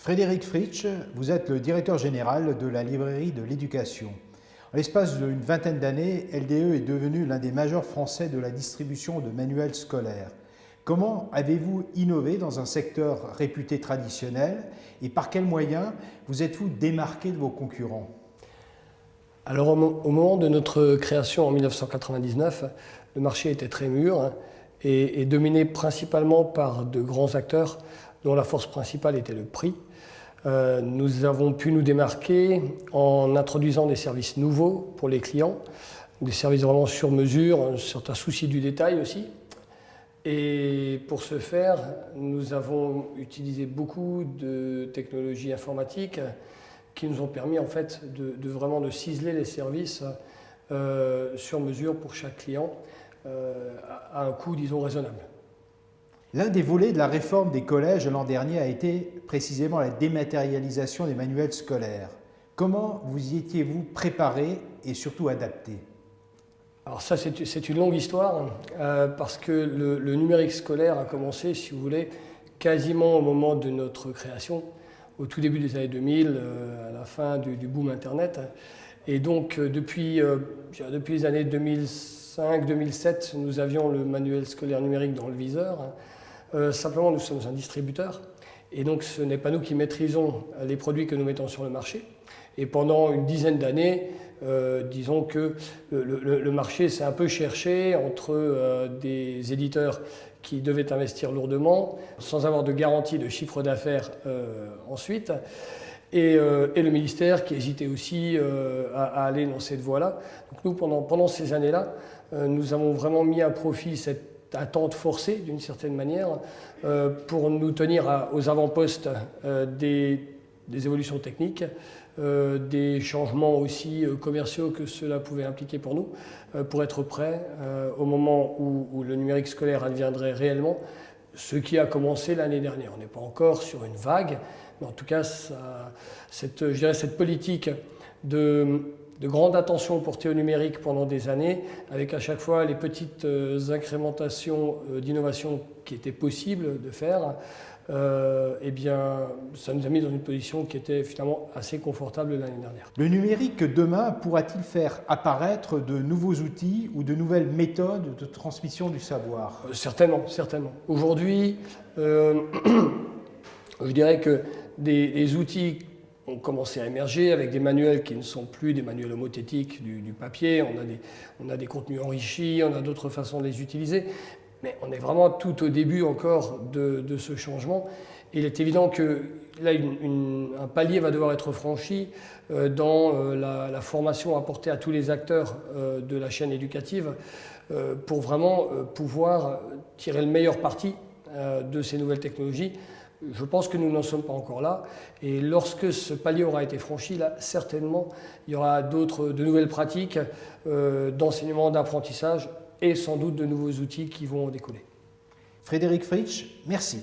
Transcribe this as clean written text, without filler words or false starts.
Frédéric Fritsch, vous êtes le directeur général de la librairie de l'éducation. En l'espace d'une vingtaine d'années, LDE est devenu l'un des majeurs français de la distribution de manuels scolaires. Comment avez-vous innové dans un secteur réputé traditionnel et par quels moyens vous êtes-vous démarqué de vos concurrents? Alors au moment de notre création en 1999, le marché était très mûr et dominé principalement par de grands acteurs dont la force principale était le prix. Nous avons pu nous démarquer en introduisant des services nouveaux pour les clients, des services vraiment sur mesure, un certain souci du détail aussi. Et pour ce faire, nous avons utilisé beaucoup de technologies informatiques qui nous ont permis en fait de vraiment ciseler les services sur mesure pour chaque client à un coût, disons, raisonnable. L'un des volets de la réforme des collèges l'an dernier a été précisément la dématérialisation des manuels scolaires. Comment vous y étiez-vous préparé et surtout adapté? Alors ça, c'est une longue histoire parce que le numérique scolaire a commencé, si vous voulez, quasiment au moment de notre création, au tout début des années 2000, à la fin du boom Internet. Et donc, depuis les années 2005-2007, nous avions le manuel scolaire numérique dans le viseur. Simplement, nous sommes un distributeur. Et donc, ce n'est pas nous qui maîtrisons les produits que nous mettons sur le marché. Et pendant une dizaine d'années, disons que le marché s'est un peu cherché entre des éditeurs qui devaient investir lourdement, sans avoir de garantie de chiffre d'affaires ensuite, et le ministère qui hésitait aussi à aller dans cette voie-là. Donc nous, pendant ces années-là, nous avons vraiment mis à profit cette attente forcée, d'une certaine manière, pour nous tenir aux avant-postes des évolutions techniques, des changements aussi commerciaux que cela pouvait impliquer pour nous, pour être prêts au moment où le numérique scolaire adviendrait réellement, ce qui a commencé l'année dernière. On n'est pas encore sur une vague, mais en tout cas, je dirais cette politique de grande attention portée au numérique pendant des années, avec à chaque fois les petites incrémentations d'innovation qui étaient possibles de faire, eh bien, ça nous a mis dans une position qui était finalement assez confortable l'année dernière. Le numérique demain pourra-t-il faire apparaître de nouveaux outils ou de nouvelles méthodes de transmission du savoir? Certainement, certainement. Aujourd'hui, je dirais que des outils ont commencé à émerger avec des manuels qui ne sont plus des manuels homothétiques du papier. On a des contenus enrichis, on a d'autres façons de les utiliser. Mais on est vraiment tout au début encore de ce changement. Et il est évident que là, un palier va devoir être franchi dans la formation apportée à tous les acteurs de la chaîne éducative pour vraiment pouvoir tirer le meilleur parti de ces nouvelles technologies. Je pense que nous n'en sommes pas encore là. Et lorsque ce palier aura été franchi, là, certainement, il y aura de nouvelles pratiques d'enseignement, d'apprentissage et sans doute de nouveaux outils qui vont en découler. Frédéric Fritsch, merci.